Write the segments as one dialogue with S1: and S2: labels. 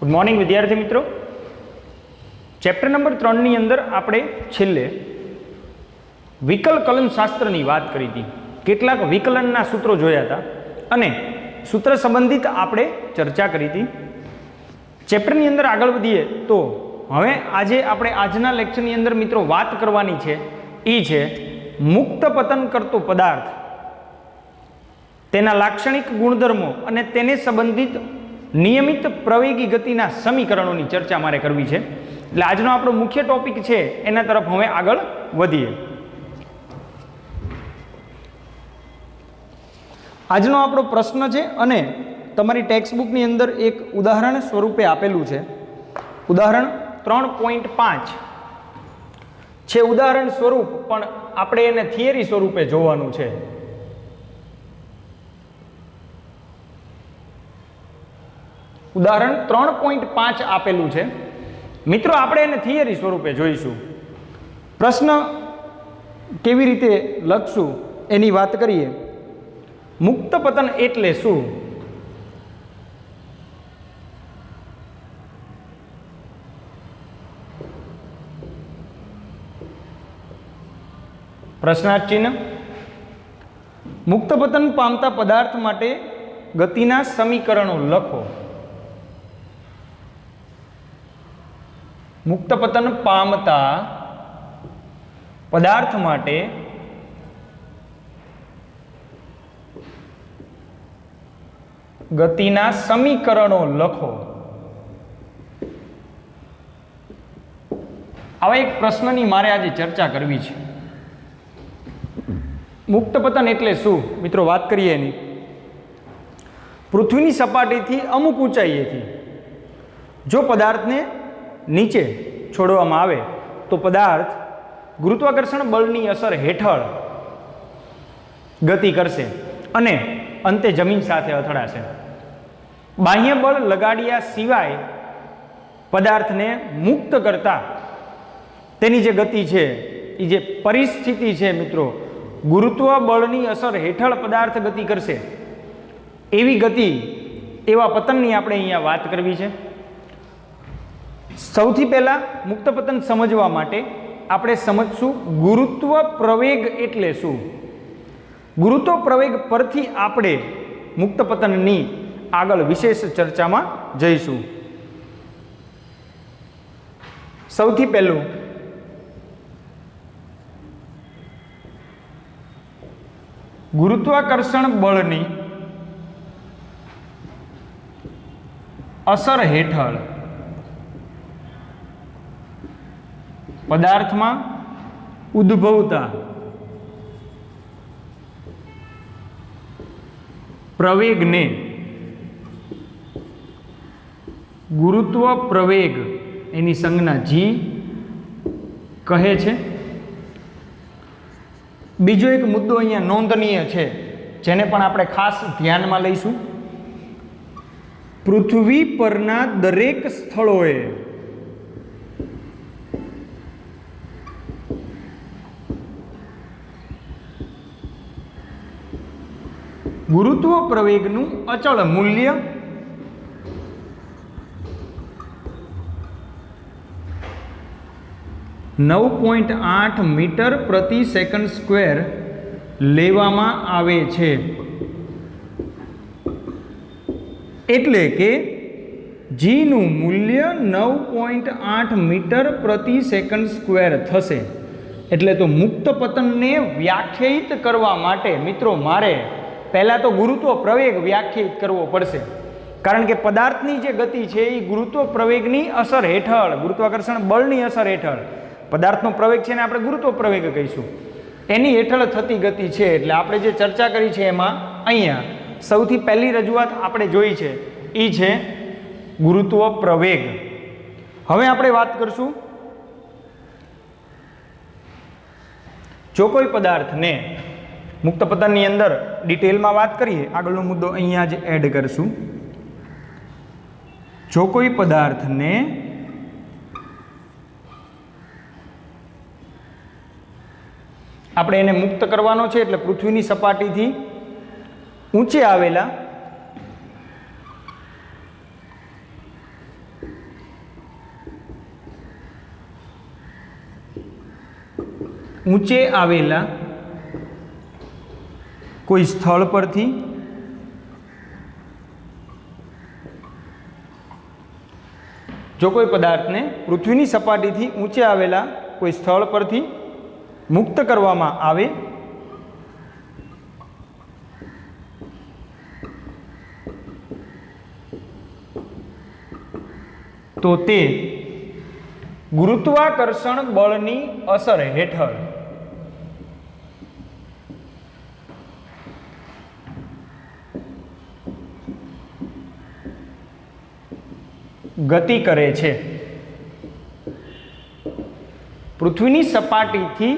S1: Good morning विद्यार्थी मित्रों। Chapter number 3 ની અંદર આપણે છેલ્લે વિકલ કલન શાસ્ત્રની વાત કરી હતી। કેટલાક વિકલનના સૂત્રો જોયા હતા અને સૂત્ર સંબંધિત આપણે ચર્ચા કરી હતી। ચેપ્ટરની અંદર આગળ વધીએ તો હવે આજે આપણે આજના લેક્ચરની અંદર મિત્રો વાત કરવાની છે એ છે મુક્ત પતન કરતો પદાર્થ, તેના લાક્ષણિક ગુણધર્મો અને તેને સંબંધિત નિયમિત પ્રવેગી ગતિના સમીકરણોની ચર્ચા મારે કરવી છે। એટલે આજનો આપણો મુખ્ય ટોપિક છે એના તરફ હવે આગળ વધીએ। આજનો આપણો પ્રશ્ન છે અને તમારી ટેક્સ્ટ બુકની અંદર એક ઉદાહરણ સ્વરૂપે આપેલું છે। ઉદાહરણ 3.5 છે ઉદાહરણ સ્વરૂપ, પણ આપણે એને થિયરી સ્વરૂપે જોવાનું છે। ઉદાહરણ 3.5 આપેલું છે મિત્રો, આપણે એને થિયરી સ્વરૂપે જોઈશું। પ્રશ્ન કેવી રીતે લખશું એની વાત કરીએ। મુક્ત પતન એટલે શું? પ્રશ્નાર્થ ચિહ્ન। મુક્ત પતન પામતા પદાર્થ માટે ગતિના સમીકરણો લખો। મુક્ત પતન પામતા પદાર્થ માટે ગતિના સમીકરણો લખો। આવા એક પ્રશ્નની મારે આજે ચર્ચા કરવી છે। મુક્ત પતન એટલે શું મિત્રો? વાત કરીએ એની। પૃથ્વીની સપાટીથી અમુક ઊંચાઈએથી જો પદાર્થને નીચે છોડવામાં આવે તો પદાર્થ ગુરુત્વાકર્ષણ બળની અસર હેઠળ ગતિ કરશે અને અંતે જમીન સાથે અથડાશે। બાહ્ય બળ લગાડ્યા સિવાય પદાર્થને મુક્ત કરતા તેની જે ગતિ છે, એ જે પરિસ્થિતિ છે મિત્રો, ગુરુત્વ બળની અસર હેઠળ પદાર્થ ગતિ કરશે એવી ગતિ, એવા પતનની આપણે અહીંયા વાત કરવી છે। સૌથી પહેલાં મુક્ત પતન સમજવા માટે આપણે સમજશું ગુરુત્વ પ્રવેગ એટલે શું। ગુરુત્વ પ્રવેગ પરથી આપણે મુક્ત પતનની આગળ વિશેષ ચર્ચામાં જઈશું। સૌથી પહેલું ગુરુત્વાકર્ષણ બળની અસર હેઠળ પદાર્થમાં ઉદ્ભવતા પ્રવેગને ગુરુત્વ પ્રવેગ, એની સંજ્ઞા જી કહે છે। બીજો એક મુદ્દો અહીંયા નોંધનીય છે જેને પણ આપણે ખાસ ધ્યાનમાં લઈશું। પૃથ્વી પરના દરેક સ્થળોએ ગુરુત્વ પ્રવેગનું અચળ મૂલ્ય ,9.8 મીટર પ્રતિ સેકન્ડ સ્ક્વેર લેવામાં આવે છે। એટલે કે જીનું મૂલ્ય 9.8 મીટર પ્રતિ સેકન્ડ સ્ક્વેર થશે। એટલે તો મુક્ત પતનને વ્યાખ્યાયિત કરવા માટે મિત્રો મારે પહેલાં તો ગુરુત્વ પ્રવેગ વ્યાખ્યાયિત કરવો પડશે, કારણ કે પદાર્થની જે ગતિ છે એ ગુરુત્વ પ્રવેગની અસર હેઠળ, ગુરુત્વાકર્ષણ બળની અસર હેઠળ, પદાર્થનો પ્રવેગ છે ને આપણે ગુરુત્વ પ્રવેગ કહીશું, એની હેઠળ થતી ગતિ છે। એટલે આપણે જે ચર્ચા કરી છે એમાં અહીંયા સૌથી પહેલી રજૂઆત આપણે જોઈ છે એ છે ગુરુત્વ પ્રવેગ। હવે આપણે વાત કરશું, જો કોઈ પદાર્થને મુક્ત પતનની અંદર ડિટેલમાં વાત કરીએ, આગળનો મુદ્દો અહીંયા જ એડ કરશું। જો કોઈ પદાર્થને આપણે એને મુક્ત કરવાનો છે, એટલે પૃથ્વીની સપાટીથી ઊંચે આવેલા ઊંચે આવેલા કોઈ સ્થળ પરથી જો કોઈ પદાર્થને પૃથ્વીની સપાટીથી ઊંચે આવેલા કોઈ સ્થળ પરથી મુક્ત કરવામાં આવે તો તે ગુરુત્વાકર્ષણ બળની અસર હેઠળ ગતિ કરે છે. પૃથ્વીની સપાટીથી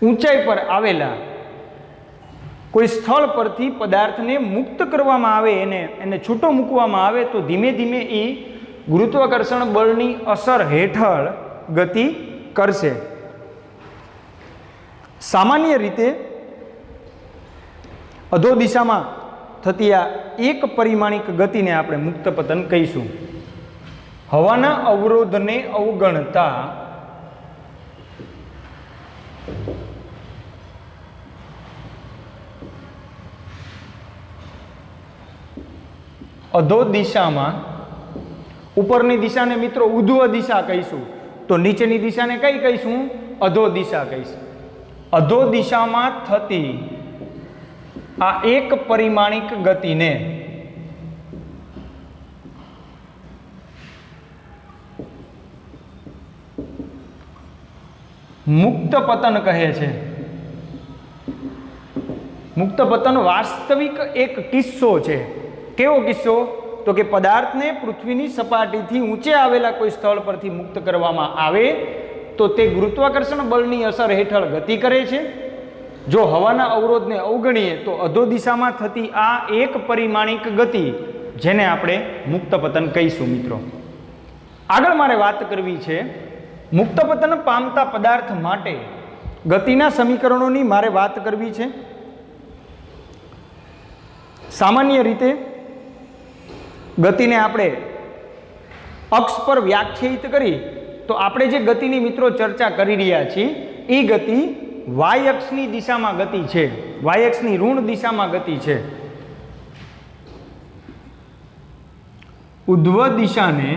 S1: ઊંચાઈ પર આવેલા કોઈ સ્થળ પરથી પદાર્થને મુક્ત કરવામાં આવે, એને છૂટો મૂકવામાં આવે તો ધીમે ધીમે એ ગુરુત્વાકર્ષણ બળની અસર હેઠળ ગતિ કરશે. સામાન્ય રીતે અધો દિશામાં થતી આ એક પરિમાણિક ગતિને આપણે મુક્ત પતન કહીશું. હવાના અવરોધને અવગણતા અધો દિશામાં, ઉપરની દિશાને મિત્રો ઉધ્વ દિશા કહીશું, તો નીચેની દિશાને કઈ કહીશું? અધો દિશા કહીશું. અધો દિશામાં થતી આ એક પરિમાણિક ગતિને મુક્ત પતન કહે છે. મુક્ત પતન વાસ્તવિક એક કિસ્સો છે. કેવો કિસ્સો? તો કે પદાર્થને પૃથ્વીની સપાટીથી ઊંચે આવેલા કોઈ સ્થળ પરથી મુક્ત કરવામાં આવે તો તે ગુરુત્વાકર્ષણ બળની અસર હેઠળ ગતિ કરે છે. જો હવાના અવરોધને અવગણીએ તો અધો દિશામાં થતી આ એક પરિમાણિક ગતિ, જેને આપણે મુક્ત પતન કહીશું. મિત્રો, આગળ મારે વાત કરવી છે મુક્ત પતન પામતા પદાર્થ માટે ગતિના સમીકરણોની મારે વાત કરવી છે. સામાન્ય રીતે ગતિને આપણે અક્ષ પર વ્યાખ્યાયિત કરી તો આપણે જે ગતિની મિત્રો ચર્ચા કરી રહ્યા છીએ એ ગતિ વાય અક્ષની દિશામાં ગતિ છે, વાય અક્ષની ઋણ દિશામાં ગતિ છે. ઉધ્વ દિશાને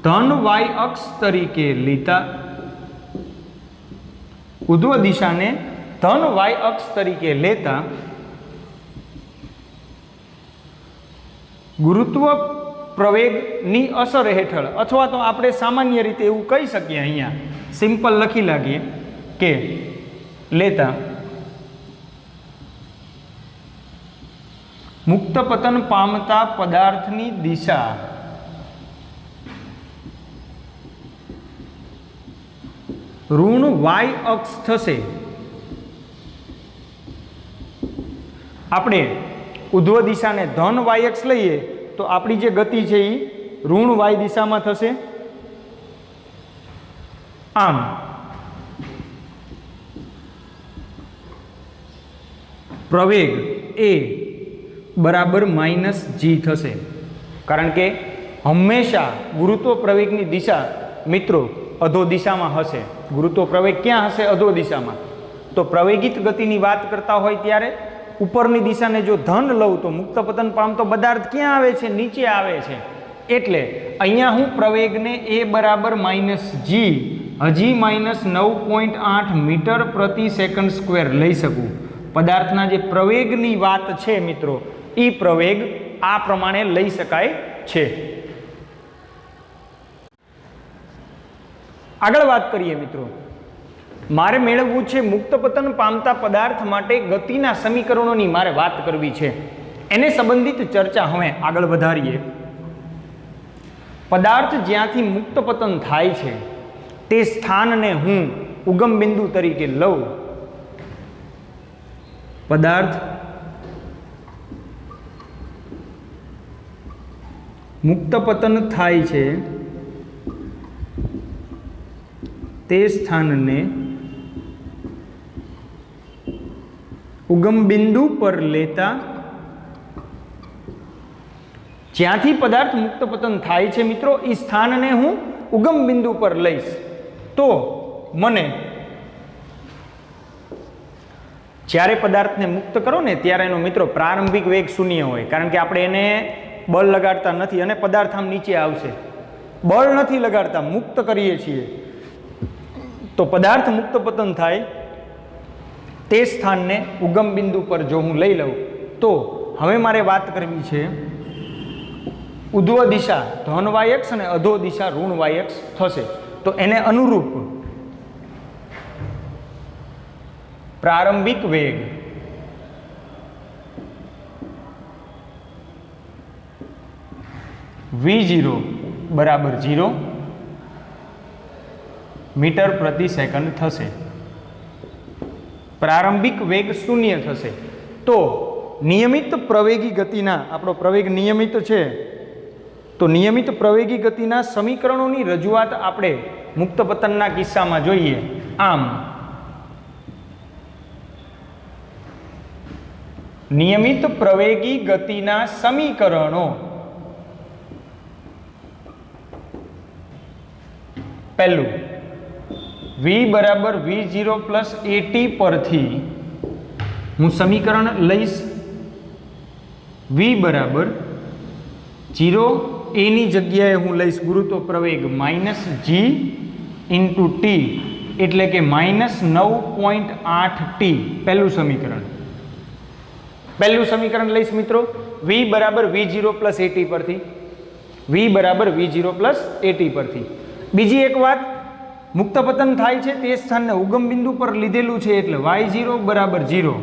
S1: ધન વાય અક્ષ તરીકે લેતા, ઉધ્વ દિશાને ધન વાય અક્ષ તરીકે લેતા ગુરુત્વ પ્રવેગની અસર હેઠળ, અથવા તો આપણે સામાન્ય રીતે એવું કહી શકીએ, અહીંયા સિમ્પલ લખી લાગીએ કે લેતા મુક્ત પતન પામતા પદાર્થની દિશા ઋણ વાય અક્ષ થશે. આપણે ઉધ્વ દિશાને ધન વાય અક્ષ લઈએ તો આપણી જે ગતિ છે એ ઋણ વાય દિશામાં થશે. આમ પ્રવેગ એ બરાબર -g થશે, કારણ કે હંમેશા ગુરુત્વ પ્રવેગની દિશા મિત્રો અધો દિશામાં હશે. ગુરુત્વ પ્રવેગ ક્યાં હશે? અધો દિશામાં. તો પ્રવેગિત ગતિની વાત કરતા હોય ત્યારે ઉપરની દિશાને જો ધન લઉં તો મુક્ત પતન પામતો પદાર્થ ક્યાં આવે છે? નીચે આવે છે. એટલે અહીંયા હું પ્રવેગને એ બરાબર -g, હજી -9.8 મીટર પ્રતિ સેકન્ડ સ્ક્વેર લઈ શકું. પદાર્થના જે પ્રવેગની વાત છે મિત્રો, એ પ્રવેગ આ પ્રમાણે લઈ શકાય છે. આગળ વાત કરીએ મિત્રો, મારે મેળવવું છે મુક્ત પતન પામતા પદાર્થ માટે ગતિના સમીકરણોની મારે વાત કરવી છે. એને સંબંધિત ચર્ચા હવે આગળ વધારીએ. પદાર્થ જ્યાંથી મુક્ત પતન થાય છે તે સ્થાનને હું ઉગમ બિંદુ તરીકે લઉં. પદાર્થ મુક્ત પતન થાય છે તે સ્થાનને ઉગમ બિંદુ પર લેતા જ્યાંથી પદાર્થ મુક્ત પતન થાય છે મિત્રો એ સ્થાનને હું ઉગમ બિંદુ પર લઈશ તો મને જ્યારે પદાર્થને મુક્ત કરો ને ત્યારે એનો મિત્રો પ્રારંભિક વેગ શૂન્ય હોય, કારણ કે આપણે એને બળ લગાડતા નથી અને પદાર્થ આમ નીચે આવશે. બળ નથી લગાડતા, મુક્ત કરીએ છીએ તો પદાર્થ મુક્ત પતન થાય તે સ્થાનને ઉગમ બિંદુ પર જો હું લઈ લઉં તો હવે મારે વાત કરવી છે ઉધ્વ દિશા ધન વાયક્ષ અને અધો દિશા ઋણ વાયક્ષ થશે. તો એને અનુરૂપ પ્રારંભિક વેગ v0 બરાબર 0 મીટર પ્રતિ સેકન્ડ થશે. પ્રારંભિક વેગ શૂન્ય થશે. તો નિયમિત પ્રવેગી ગતિના, આપણો પ્રવેગ નિયમિત છે તો નિયમિત પ્રવેગી ગતિના સમીકરણોની રજૂઆત આપણે મુક્ત પતનના કિસ્સામાં જોઈએ. આમ નિયમિત પ્રવેગી ગતિના સમીકરણો પહેલું v બરાબર v0 પ્લસ at પરથી હું સમીકરણ લઈશ v બરાબર 0 a ની જગ્યાએ હું લઈશ ગુરુત્વ પ્રવેગ માઇનસ g ઇન્ટુ t એટલે કે માઇનસ 9.8t. પહેલું સમીકરણ લઈશ મિત્રો v બરાબર v0 પ્લસ at પરથી, v બરાબર v0 પ્લસ at પરથી. બીજી એક વાત, મુક્ત પતન થાય છે તે સ્થાનને ઉગમ બિંદુ પર લીધેલું છે એટલે y0 બરાબર 0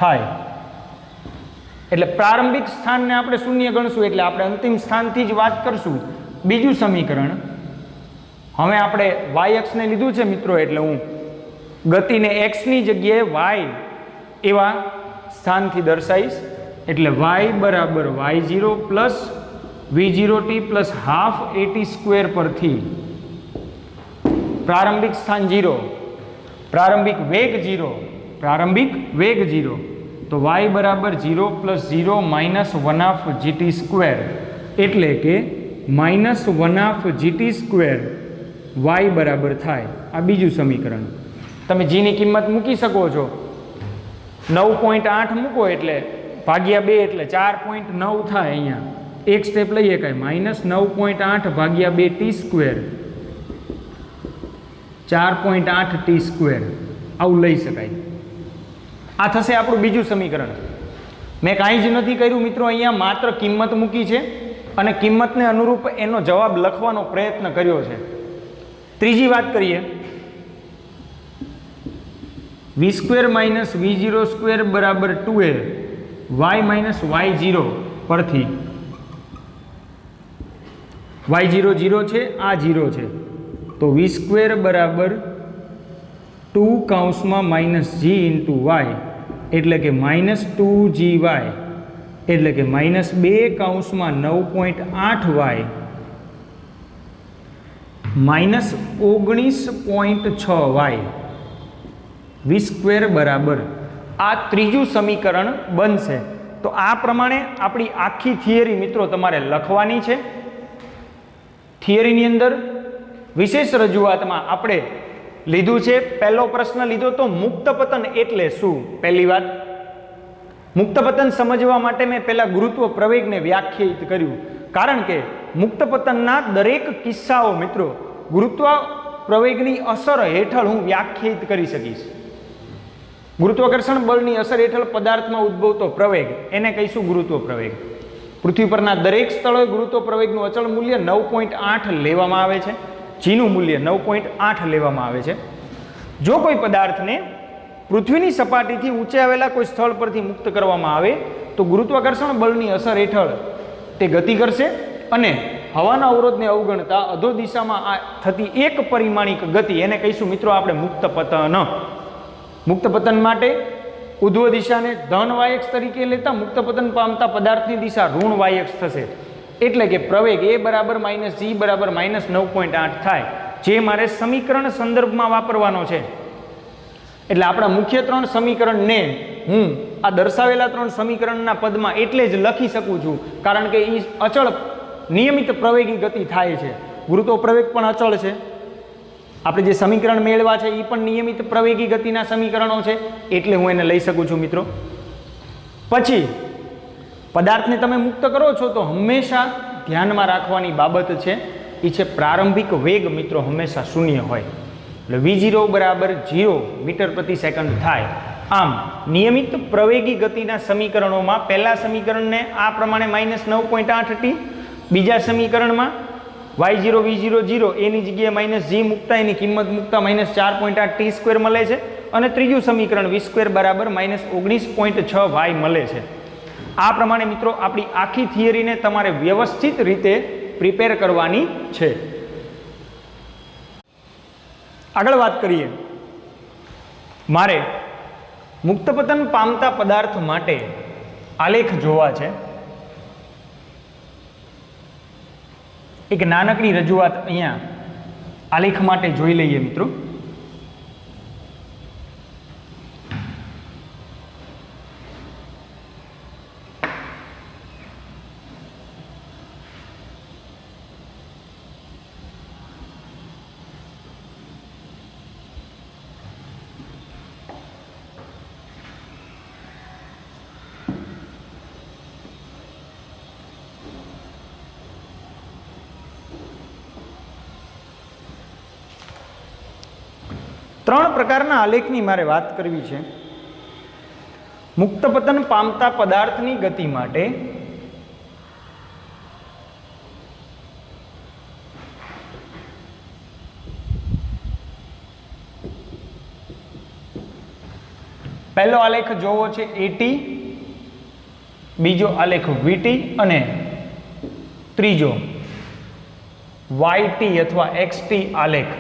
S1: થાય. એટલે પ્રારંભિક સ્થાનને આપણે શૂન્ય ગણશું એટલે આપણે અંતિમ સ્થાનથી જ વાત કરશું. બીજું સમીકરણ હવે આપણે y અક્ષને લીધું છે મિત્રો એટલે હું ગતિને x ની જગ્યાએ y એવા સ્થાનથી દર્શાવીશ એટલે y બરાબર y0 plus v0t plus half at square પરથી પ્રારંભિક સ્થાન 0, પ્રારંભિક વેગ 0 તો y બરાબર 0 પ્લસ 0 માઇનસ 1/2 gt સ્ક્વેર એટલે કે માઇનસ 1/2 gt સ્ક્વેર y બરાબર થાય. આ બીજું સમીકરણ. તમે g ની કિંમત મૂકી શકો છો. 9.8 મૂકો એટલે ભાગ્યા 2 એટલે 4.9 થાય. અહીંયા એક સ્ટેપ લઈએ કાંઈ માઇનસ 9.8 ભાગ્યા 2 t સ્ક્વેર 4.8 t સ્ક્વેર આવું લઈ શકાય. આ થશે આપણું બીજું સમીકરણ. મેં કાંઈ જ નથી કર્યું મિત્રો, અહીંયા માત્ર કિંમત મૂકી છે અને કિંમતને અનુરૂપ એનો જવાબ લખવાનો પ્રયત્ન કર્યો છે. ત્રીજી વાત કરીએ, v square minus v0 square બરાબર 2a y માઇનસ y0 પરથી y0 0 છે, આ 0 છે તો v સ્ક્વેર બરાબર 2 કૌંસમાં માઇનસ g ઇન્ટુ y એટલે કે માઇનસ 2gy એટલે કે માઇનસ 2 કૌંસમાં 9.8y minus 19.6y v square બરાબર આ ત્રીજું સમીકરણ બનશે. તો આ પ્રમાણે આપણી આખી થિયરી મિત્રો તમારે લખવાની છે. થિયરીની અંદર વિશેષ રજૂઆતમાં આપણે લીધું છે, પહેલો પ્રશ્ન લીધો તો મુક્ત પતન એટલે શું. પહેલી વાત, મુક્ત પતન સમજવા માટે મેં પહેલા ગુરુત્વ પ્રવેગને વ્યાખ્યાયિત કર્યું, કારણ કે મુક્ત પતનના દરેક કિસ્સાઓ મિત્રો ગુરુત્વ પ્રવેગની અસર હેઠળ હું વ્યાખ્યાયિત કરી શકીશ. ગુરુત્વાકર્ષણ બળની અસર હેઠળ પદાર્થમાં ઉદ્ભવતો પ્રવેગ એને કહીશું ગુરુત્વ પ્રવેગ. પૃથ્વી પરના દરેક સ્થળોએ ગુરુત્વ પ્રવેગનું અચળ મૂલ્ય 9.8 લેવામાં આવે છે. જીનું મૂલ્ય 9.8 લેવામાં આવે છે. જો કોઈ પદાર્થને પૃથ્વીની સપાટીથી ઊંચે આવેલા કોઈ સ્થળ પરથી મુક્ત કરવામાં આવે તો ગુરુત્વાકર્ષણ બળની અસર હેઠળ તે ગતિ કરશે અને હવાના અવરોધને અવગણતા અધો દિશામાં થતી એક પરિમાણિક ગતિ એને કહીશું મિત્રો આપણે મુક્ત પતન. મુક્ત પતન માટે ઉધ્વ દિશાને ધન વાયક્ષ તરીકે લેતા મુક્ત પતન પામતા પદાર્થની દિશા ઋણ વાયક્ષ થશે. એટલે કે પ્રવેગ a બરાબર માઇનસ g બરાબર માઇનસ 9.8 થાય, જે મારે સમીકરણ સંદર્ભમાં વાપરવાનો છે. એટલે આપણા મુખ્ય 3 સમીકરણને હું આ દર્શાવેલા 3 સમીકરણના પદમાં એટલે જ લખી શકું છું કારણ કે એ અચળ નિયમિત પ્રવેગી ગતિ થાય છે. ગુરુત્વ પ્રવેગ પણ અચળ છે. આપણે જે સમીકરણ મેળવા છે એ પણ નિયમિત પ્રવેગી ગતિના સમીકરણો છે એટલે હું એને લઈ શકું છું મિત્રો. પછી પદાર્થને તમે મુક્ત કરો છો તો હંમેશા ધ્યાનમાં રાખવાની બાબત છે એ છે પ્રારંભિક વેગ મિત્રો હંમેશા શૂન્ય હોય એટલે v0 બરાબર 0 મીટર પ્રતિ સેકન્ડ થાય. આમ નિયમિત પ્રવેગી ગતિના સમીકરણોમાં પહેલા સમીકરણને આ પ્રમાણે -9.8t, બીજા સમીકરણમાં y0 v0 0 એની જગ્યાએ -g મૂકતા એની કિંમત મૂકતા -4.8t² મળે છે અને ત્રીજું સમીકરણ v² બરાબર -19.6y મળે છે. આ પ્રમાણે મિત્રો આપણી આખી થિયરીને તમારે વ્યવસ્થિત રીતે પ્રિપેર કરવાની છે. આગળ વાત કરીએ. મારે મુક્ત પતન પામતા પદાર્થ માટે આલેખ જોવા છે. એક નાનકડી રજૂઆત અહીંયા આલેખ માટે જોઈ લઈએ મિત્રો. ત્રણ પ્રકારના આલેખની મારે વાત કરવી છે. મુક્ત પતન પામતા પદાર્થની ગતિ માટે પહેલો આલેખ જોવો છે AT, બીજો આલેખ VT અને ત્રીજો YT અથવા XT આલેખ.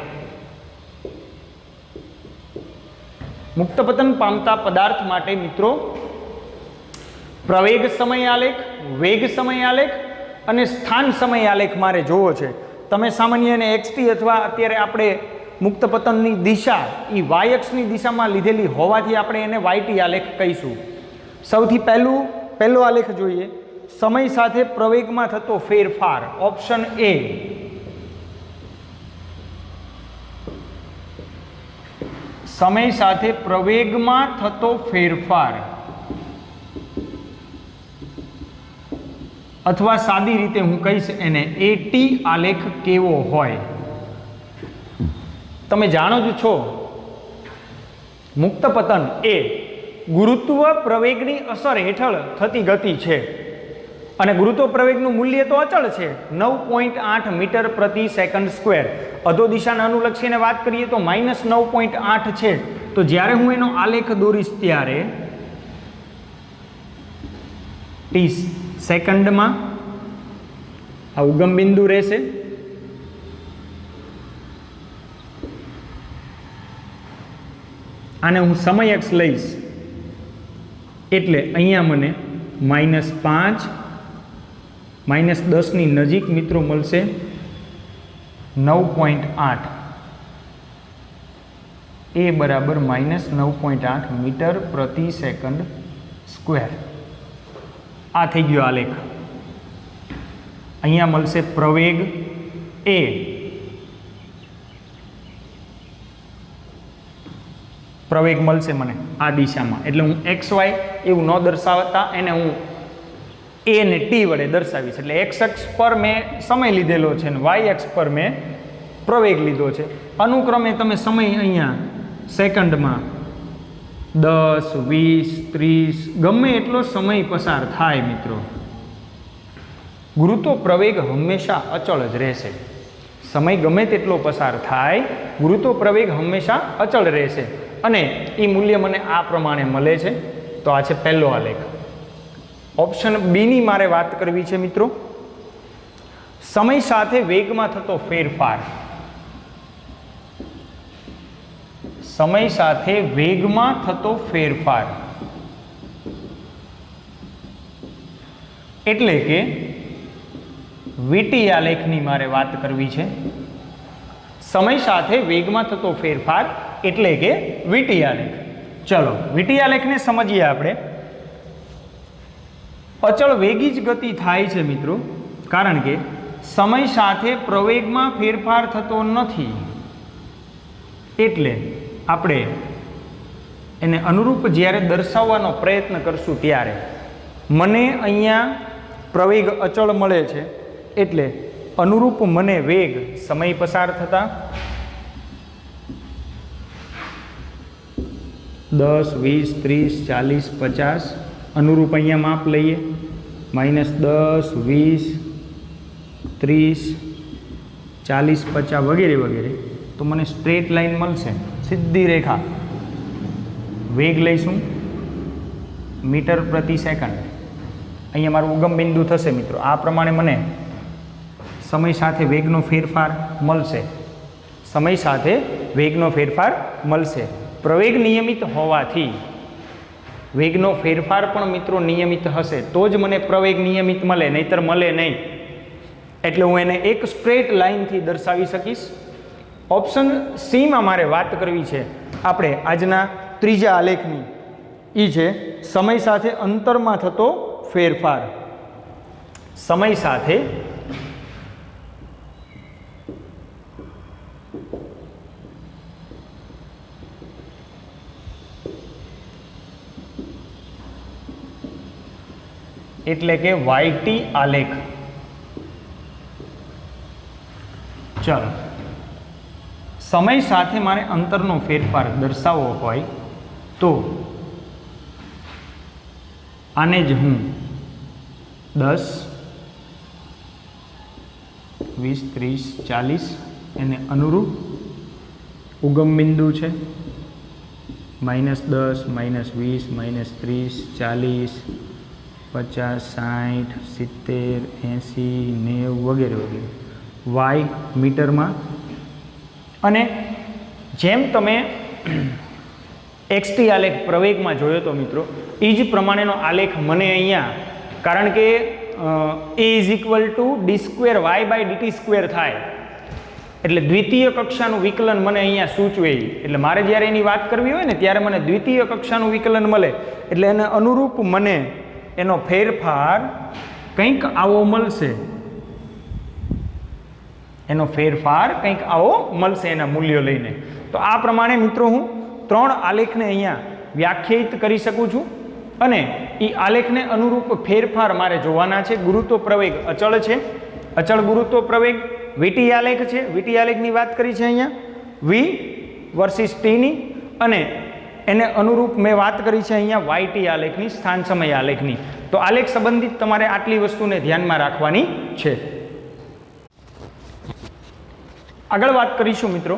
S1: મુક્ત પતન પામતા પદાર્થ માટે મિત્રો પ્રવેગ સમય આલેખ, વેગ સમય આલેખ અને સ્થાન સમય આલેખ મારે જોવો છે. તમે સામાન્ય એને XT અથવા અત્યારે આપણે મુક્ત પતનની દિશા એ y અક્ષની દિશામાં લીધેલી હોવાથી આપણે એને YT આલેખ કહીશું. સૌથી પહેલો આલેખ જોઈએ. સમય સાથે પ્રવેગમાં થતો ફેરફાર, ઓપ્શન A. સમય સાથે પ્રવેગમાં થતો ફેરફાર અથવા સાદી રીતે હું કહીશ એને AT આલેખ કેવો હોય. તમે જાણો જ છો મુક્ત પતન એ ગુરુત્વ પ્રવેગની અસર હેઠળ થતી ગતિ છે અને ગુરુત્વ પ્રવેગનું મૂલ્ય તો અચળ છે 9.8 મીટર પ્રતિ સેકન્ડ સ્ક્વેર. અધો દિશાના અનુલક્ષીને વાત કરીએ તો -9.8 છે. તો જ્યારે હું એનો આલેખ દોરીશ ત્યારે t સેકન્ડમાં આ ઉગમ બિંદુ રહેશે, આને હું સમય અક્ષ લઈશ એટલે અહીંયા મને -5 -10 ની નજીક મિત્રો મળશે 9.8. એ બરાબર -9.8 મીટર પ્રતિ સેકન્ડ સ્ક્વેર. આ થઈ ગયો આલેખ. અહીંયા મળશે પ્રવેગ એ, પ્રવેગ મળશે મને આ દિશામાં એટલે હું XY એવું ન દર્શાવતા એને હું A ને T વડે દર્શાવીશ. એટલે X અક્ષ પર મેં સમય લીધેલો છે અને Y અક્ષ પર મેં પ્રવેગ લીધો છે. અનુક્રમે તમે સમય અહીંયા સેકન્ડમાં 10, 20, 30 ગમે એટલો સમય પસાર થાય મિત્રો, ગુરુત્વ પ્રવેગ હંમેશા અચળ જ રહેશે. સમય ગમે તેટલો પસાર થાય ગુરુત્વ પ્રવેગ હંમેશા અચળ રહેશે અને એ મૂલ્ય મને આ પ્રમાણે મળે છે. તો આ છે પહેલો આલેખ. ઓપ્શન બી ની મારે વાત કરવી છે મિત્રો. સમય સાથે વેગમાં થતો ફેરફાર. સમય સાથે વેગમાં થતો ફેરફાર એટલે કે VT આલેખની મારે વાત કરવી છે. સમય સાથે વેગમાં થતો ફેરફાર એટલે કે VT આલેખ. ચલો VT આલેખને સમજીએ આપણે. અચળ વેગી જ ગતિ થાય છે મિત્રો, કારણ કે સમય સાથે પ્રવેગમાં ફેરફાર થતો નથી. એટલે આપણે એને અનુરૂપ જ્યારે દર્શાવવાનો પ્રયત્ન કરશું ત્યારે મને અહીંયા પ્રવેગ અચળ મળે છે, એટલે અનુરૂપ મને વેગ સમય પસાર થતા 10, 20, 30, 40, 50 અનુરૂપ અહીંયા માપ લઈએ, -10, 20, 30, 40, 50 વગેરે વગેરે, તો મને સ્ટ્રેટ લાઈન મળશે, સીધી રેખા. વેગ લઈશું મીટર પ્રતિ સેકન્ડ, અહીંયા મારું ઉગમ બિંદુ થશે મિત્રો. આ પ્રમાણે મને સમય સાથે વેગનો ફેરફાર મળશે, સમય સાથે વેગનો ફેરફાર મળશે. પ્રવેગ નિયમિત હોવાથી વેગનો ફેરફાર પણ મિત્રો નિયમિત હશે, તો જ મને પ્રવેગ નિયમિત મળે, નહીતર મળે નહીં. એટલે હું એને એક સ્ટ્રેટ લાઇનથી દર્શાવી શકીશ. ઓપ્શન સીમાં મારે વાત કરવી છે આપણે આજના ત્રીજા આલેખની, એ છે સમય સાથે અંતરમાં થતો ફેરફાર. સમય સાથે એટલે કે YT આલેખ. ચાલો, સમય સાથે મારે અંતરનો ફેરફાર દર્શાવવો હોય તો આને જ હું 10, 20, 30, 40 એને અનુરૂપ ઉગમ બિંદુ છે, -10, -20, -30, 40, 50, 60, 70, 80, 90 વગેરે વગેરે, વાય મીટરમાં. અને જેમ તમે XT આલેખ પ્રવેગમાં જોયો તો મિત્રો, એ જ પ્રમાણેનો આલેખ મને અહીંયા, કારણ કે A = d²y/dt² થાય, એટલે દ્વિતીય કક્ષાનું વિકલન મને અહીંયા સૂચવે. એટલે મારે જ્યારે એની વાત કરવી હોય ને ત્યારે મને દ્વિતીય કક્ષાનું વિકલન મળે, એટલે એને અનુરૂપ મને એનો ફેરફાર કંઈક આવો મળશે, એનો ફેરફાર કંઈક આવો મળશે એના મૂલ્યો લઈને. તો આ પ્રમાણે મિત્રો હું 3 આલેખને અહીંયા વ્યાખ્યાયિત કરી શકું છું, અને એ આલેખને અનુરૂપ ફેરફાર મારે જોવાના છે. ગુરુત્વ પ્રવેગ અચળ છે, અચળ ગુરુત્વ પ્રવેગ. VT આલેખ છે, VT આલેખની વાત કરી છે અહીંયા, V વર્સિસ T ની, અને એને અનુરૂપ મેં વાત કરી છે અહીંયા YT આલેખની, સ્થાન સમય આલેખની. તો આલેખ સંબંધિત તમારે આટલી વસ્તુને ધ્યાનમાં રાખવાની છે. આગળ વાત કરીશું મિત્રો,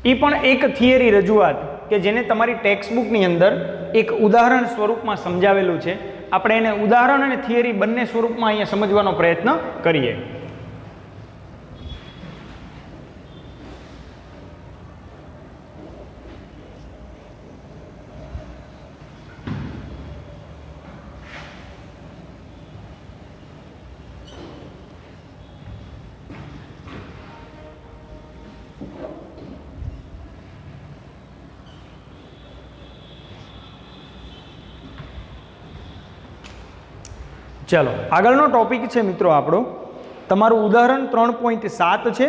S1: એ પણ એક થિયરી રજૂઆત કે જેને તમારી ટેક્સ્ટબુકની અંદર એક ઉદાહરણ સ્વરૂપમાં સમજાવેલું છે. આપણે એને ઉદાહરણ અને થિયરી બંને સ્વરૂપમાં અહીંયા સમજવાનો પ્રયત્ન કરીએ. ચાલો, આગળનો ટોપિક છે મિત્રો આપણો, તમારું ઉદાહરણ 3.7 છે,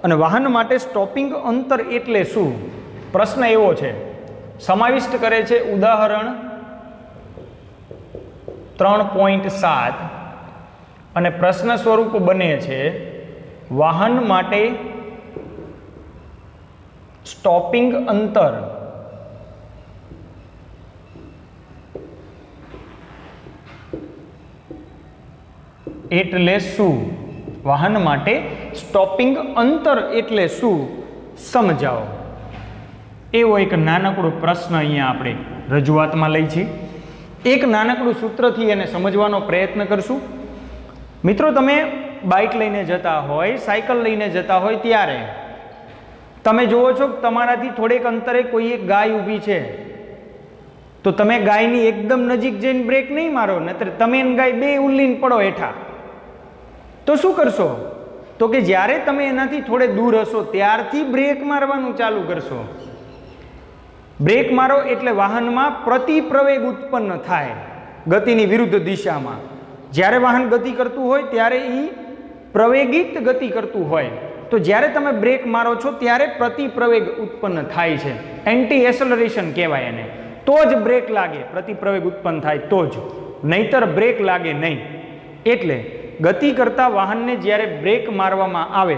S1: અને વાહન માટે સ્ટોપિંગ અંતર એટલે શું? પ્રશ્ન એવો છે, સમાવિષ્ટ કરે છે ઉદાહરણ 3.7, અને પ્રશ્ન સ્વરૂપ બને છે વાહન માટે સ્ટોપિંગ અંતર એટલે શું? વાહન માટે સ્ટોપિંગ અંતર એટલે શું સમજાવો. એવો એક નાનકડો પ્રશ્ન અહીંયા આપણે રજૂઆતમાં લઈ છીએ. એક નાનકડું સૂત્રથી એને સમજવાનો પ્રયત્ન કરશું. મિત્રો, તમે બાઇક લઈને જતા હોય, સાયકલ લઈને જતા હોય, ત્યારે તમે જુઓ છો કે તમારાથી થોડેક અંતરે કોઈ એક ગાય ઊભી છે, તો તમે ગાયની એકદમ નજીક જઈને બ્રેક નહીં મારો, નહીતર તમે ગાય બે ઉલ્લીને પડો હેઠા. તો શું કરશો? તો કે જ્યારે તમે એનાથી થોડે દૂર હશો ત્યારથી બ્રેક મારવાનું ચાલુ કરશો. બ્રેક મારો એટલે વાહનમાં પ્રતિપ્રવેગ ઉત્પન્ન થાય. ગતિની વિરુદ્ધ દિશામાં. જ્યારે વાહન ગતિ કરતું હોય ત્યારે એ પ્રવેગિત ગતિ કરતું હોય, તો જ્યારે તમે બ્રેક મારો છો ત્યારે પ્રતિપ્રવેગ ઉત્પન્ન થાય છે, એન્ટી એસલરેશન કહેવાય એને. તો જ બ્રેક લાગે, પ્રતિપ્રવેગ ઉત્પન્ન થાય તો જ, નહીતર બ્રેક લાગે નહીં. એટલે ગતિ કરતા વાહનને જ્યારે બ્રેક મારવામાં આવે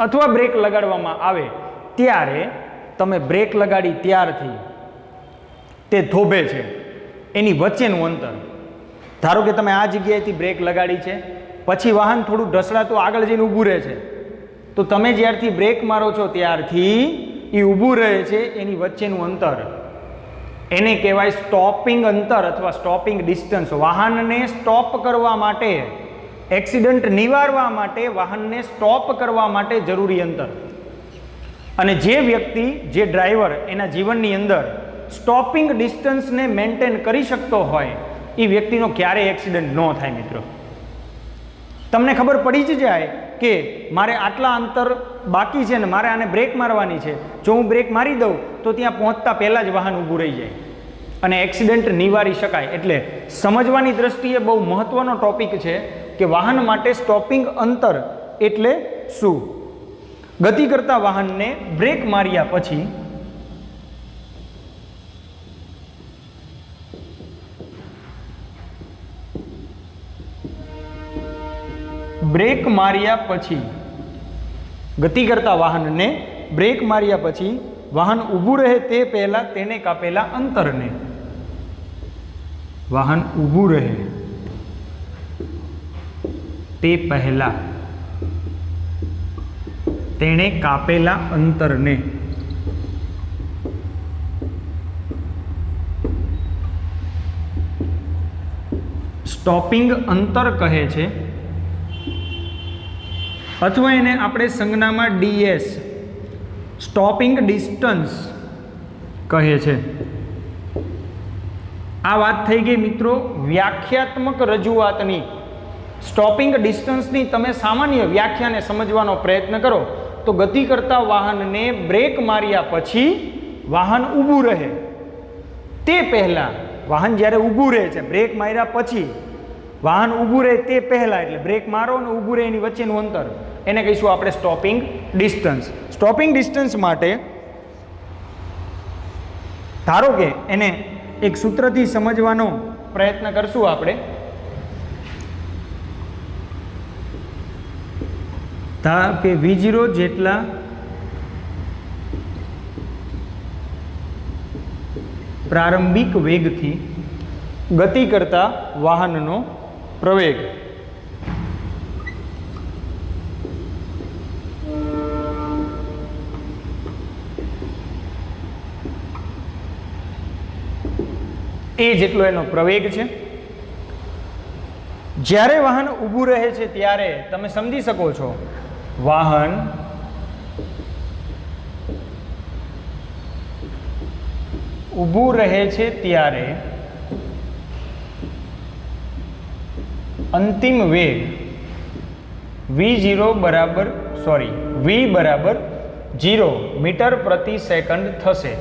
S1: અથવા બ્રેક લગાડવામાં આવે ત્યારે તમે બ્રેક લગાડી ત્યારથી તે થોભે છે એની વચ્ચેનું અંતર, ધારો કે તમે આ જગ્યાએથી બ્રેક લગાડી છે, પછી વાહન થોડું ઢસડાતું આગળ જઈને ઊભું રહે છે, તો તમે જ્યારથી બ્રેક મારો છો ત્યારથી એ ઊભું રહે છે એની વચ્ચેનું અંતર, એને કહેવાય સ્ટોપિંગ અંતર અથવા સ્ટોપિંગ ડિસ્ટન્સ. વાહનને સ્ટોપ કરવા માટે, એક્સિડન્ટ નિવારવા માટે, વાહનને સ્ટોપ કરવા માટે જરૂરી અંતર. અને જે વ્યક્તિ, જે ડ્રાઈવર એના જીવનની અંદર સ્ટોપિંગ ડિસ્ટન્સને મેન્ટેન કરી શકતો હોય એ વ્યક્તિનો ક્યારેય એક્સિડન્ટ ન થાય. મિત્રો, તમને ખબર પડી જ જાય કે મારે આટલા અંતર બાકી છે ને મારે આને બ્રેક મારવાની છે, જો હું બ્રેક મારી દઉં તો ત્યાં પહોંચતા પહેલાં જ વાહન ઊભું રહી જાય અને એક્સિડન્ટ નિવારી શકાય. એટલે સમજવાની દ્રષ્ટિએ બહુ મહત્ત્વનો ટોપિક છે કે વાહન માટે સ્ટોપિંગ અંતર એટલે શું. ગતિ કરતા વાહનને બ્રેક માર્યા પછી ગતિ કરતા વાહનને બ્રેક માર્યા પછી વાહન ઊભું રહે તે પહેલા તેને કાપેલા અંતરને, વાહન ઊભું રહે તે પહેલા તેણે કાપેલા અંતરને સ્ટોપિંગ અંતર કહે છે, અથવા એને આપણે સંજ્ઞામાં ડીએસ, સ્ટોપિંગ ડિસ્ટન્સ કહે છે. આ વાત થઈ ગઈ મિત્રો વ્યાખ્યાત્મક રજૂઆતની. સ્ટોપિંગ ડિસ્ટન્સની તમે સામાન્ય વ્યાખ્યાને સમજવાનો પ્રયત્ન કરો તો ગતિ કરતા વાહનને બ્રેક માર્યા પછી વાહન ઊભું રહે તે પહેલાં, વાહન જ્યારે ઊભું રહે છે બ્રેક માર્યા પછી વાહન ઊભું રહે તે પહેલાં, એટલે બ્રેક મારો અને ઊભું રહે એની વચ્ચેનું અંતર, એને કહીશું આપણે સ્ટોપિંગ ડિસ્ટન્સ. સ્ટોપિંગ ડિસ્ટન્સ માટે ધારો કે એને એક સૂત્રથી સમજવાનો પ્રયત્ન કરશું આપણે. ધારો કે V0 જેટલા પ્રારંભિક વેગથી ગતિ કરતા વાહનનો પ્રવેગ એ જેટલો એનો પ્રવેગ છે. જ્યારે વાહન ઊભું રહે છે ત્યારે તમે સમજી શકો છો વાહન ઊભું રહે છે ત્યારે અંતિમ વેગ v બરાબર 0 મીટર પ્રતિ સેકન્ડ થશે.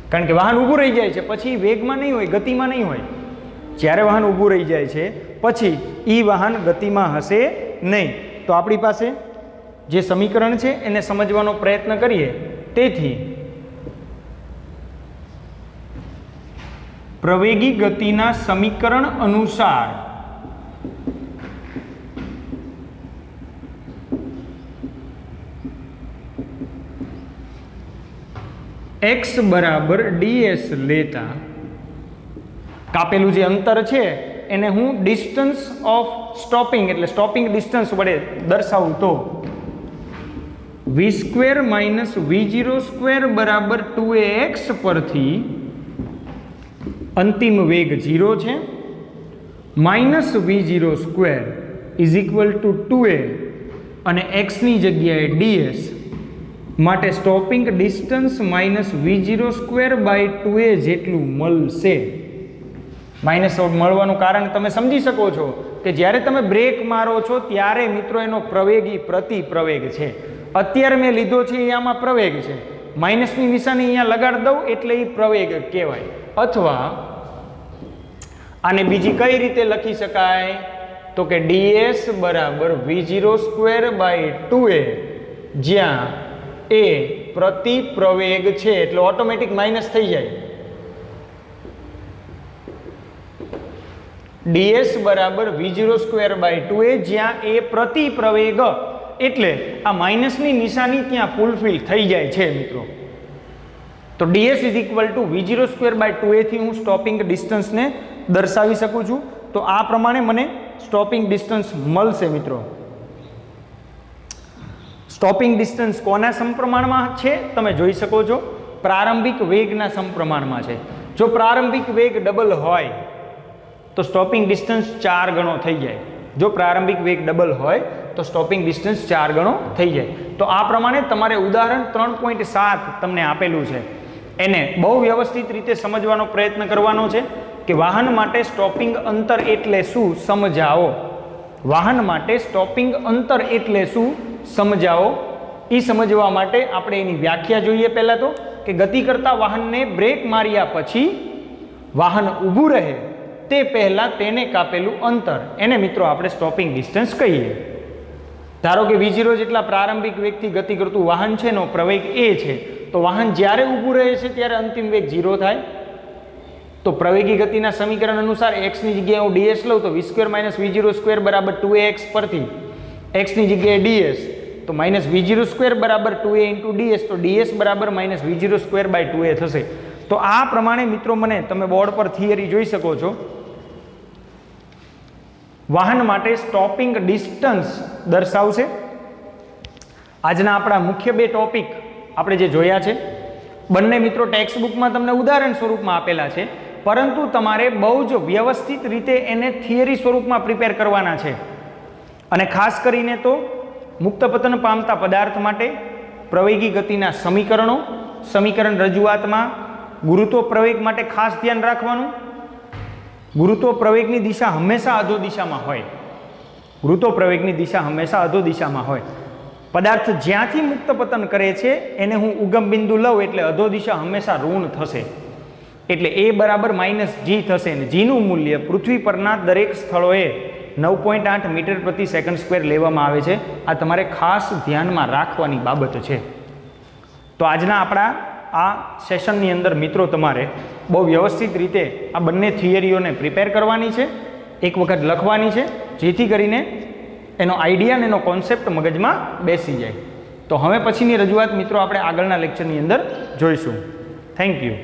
S1: કારણ કે વાહન ઊભું રહી જાય છે પછી વેગમાં નહીં હોય, ગતિમાં નહીં હોય. જ્યારે વાહન ઊભું રહી જાય છે પછી એ વાહન ગતિમાં હશે નહીં. તો આપણી પાસે જે સમીકરણ છે એને સમજવાનો પ્રયત્ન કરીએ. તેથી પ્રવેગી ગતિના સમીકરણ અનુસાર x બરાબર ds લેતા કાપેલું જે અંતર છે એને હું ડિસ્ટન્સ ઓફ સ્ટોપિંગ એટલે સ્ટોપિંગ ડિસ્ટન્સ વડે દર્શાવું તો v² - v0² બરાબર 2ax પરથી અંતિમ વેગ 0 છે, -v0² = 2a અને x ની જગ્યાએ ds માટે સ્ટોપિંગ ડિસ્ટન્સ -v0²/2a જેટલું મળશે. માઇનસ મળવાનું કારણ તમે સમજી શકો છો કે જ્યારે તમે બ્રેક મારો છો ત્યારે મિત્રો એનો પ્રવેગ એ પ્રતિપ્રવેગ છે. અત્યારે મેં લીધો છે એ આમાં પ્રવેગ છે, માઇનસની નિશાની અહીંયા લગાડી દઉં એટલે એ પ્રવેગ કહેવાય. અથવા આને બીજી કઈ રીતે લખી શકાય? તો કે ds બરાબર v0²/2a, જ્યાં a પ્રતિ પ્રવેગ છે એટલે ઓટોમેટિક માઇનસ થઈ જાય. ds બરાબર v0²/2a, જ્યાં a પ્રતિ પ્રવેગ એટલે આ માઇનસની નિશાની ત્યાં ફૂલફિલ થઈ જાય છે મિત્રો. તો ds v0²/2a થી હું સ્ટોપિંગ ડિસ્ટન્સને દર્શાવી શકું છું. તો આ પ્રમાણે મને સ્ટોપિંગ ડિસ્ટન્સ મળશે મિત્રો. સ્ટોપિંગ ડિસ્ટન્સ કોના સમપ્રમાણમાં છે તમે જોઈ શકો છો? પ્રારંભિક વેગના સમપ્રમાણમાં છે. જો પ્રારંભિક વેગ ડબલ હોય તો સ્ટોપિંગ ડિસ્ટન્સ 4 ગણો થઈ જાય. જો પ્રારંભિક વેગ ડબલ હોય તો સ્ટોપિંગ ડિસ્ટન્સ 4 ગણો થઈ જાય. તો આ પ્રમાણે તમારે ઉદાહરણ 3.7 તમને આપેલું છે, એને બહુ વ્યવસ્થિત રીતે સમજવાનો પ્રયત્ન કરવાનો છે કે વાહન માટે સ્ટોપિંગ અંતર એટલે શું સમજાવો. વાહન માટે સ્ટોપિંગ અંતર એટલે શું સમજાવો. એ સમજવા માટે આપણે એની વ્યાખ્યા જોઈએ. પહેલાં તો કે ગતિ કરતા વાહનને બ્રેક માર્યા પછી વાહન ઊભું રહે તે પહેલાં તેને કાપેલું અંતર, એને મિત્રો આપણે સ્ટોપિંગ ડિસ્ટન્સ કહીએ. ધારો કે v0 જેટલા પ્રારંભિક વેગથી ગતિ કરતું વાહન છે, એનો પ્રવેગ a છે, તો વાહન જ્યારે ઊભું રહે છે ત્યારે અંતિમ વેગ 0 થાય. તો પ્રવેગી ગતિના સમીકરણ અનુસાર x ની જગ્યાએ હું ds લઉં તો v² - v0² બરાબર 2ax પરથી x ની જગ્યાએ ds તો -v02 બરાબર 2a ઇન્ટુ ds, તો ds બરાબર -v0²/2a થશે. તો આ પ્રમાણે મિત્રો મને તમે બોર્ડ પર થિયરી જોઈ શકો છો. વાહન માટે સ્ટોપિંગ ડિસ્ટન્સ દર્શાવશે. આજના આપણા મુખ્ય 2 ટોપિક આપણે જે જોયા છે, બંને મિત્રો ટેક્સ્ટ બુકમાં તમને ઉદાહરણ સ્વરૂપમાં આપેલા છે, પરંતુ તમારે બહુ જ વ્યવસ્થિત રીતે એને થિયરી સ્વરૂપમાં પ્રિપેર કરવાના છે. અને ખાસ કરીને તો મુક્ત પતન પામતા પદાર્થ માટે પ્રવેગી ગતિના સમીકરણો, સમીકરણ રજૂઆતમાં ગુરુત્વ પ્રવેગ માટે ખાસ ધ્યાન રાખવાનું. ગુરુત્વ પ્રવેગની દિશા હંમેશા અધો દિશામાં હોય. ગુરુત્વ પ્રવેગની દિશા હંમેશા અધો દિશામાં હોય. પદાર્થ જ્યાંથી મુક્ત પતન કરે છે એને હું ઉગમ બિંદુ લઉં એટલે અધો દિશા હંમેશા ઋણ થશે. એટલે a બરાબર -g થશે અને જીનું મૂલ્ય પૃથ્વી પરના દરેક સ્થળોએ 9.8 મીટર પ્રતિ સેકન્ડ સ્ક્વેર લેવામાં આવે છે. આ તમારે ખાસ ધ્યાનમાં રાખવાની બાબત છે. તો આજના આપણા આ સેશનની અંદર મિત્રો તમારે બહુ વ્યવસ્થિત રીતે આ બંને થિયરીઓને પ્રિપેર કરવાની છે, એક વખત લખવાની છે, જેથી કરીને એનો આઈડિયા અને એનો કોન્સેપ્ટ મગજમાં બેસી જાય. તો હવે પછીની રજૂઆત મિત્રો આપણે આગળના લેક્ચરની અંદર જોઈશું. Thank you.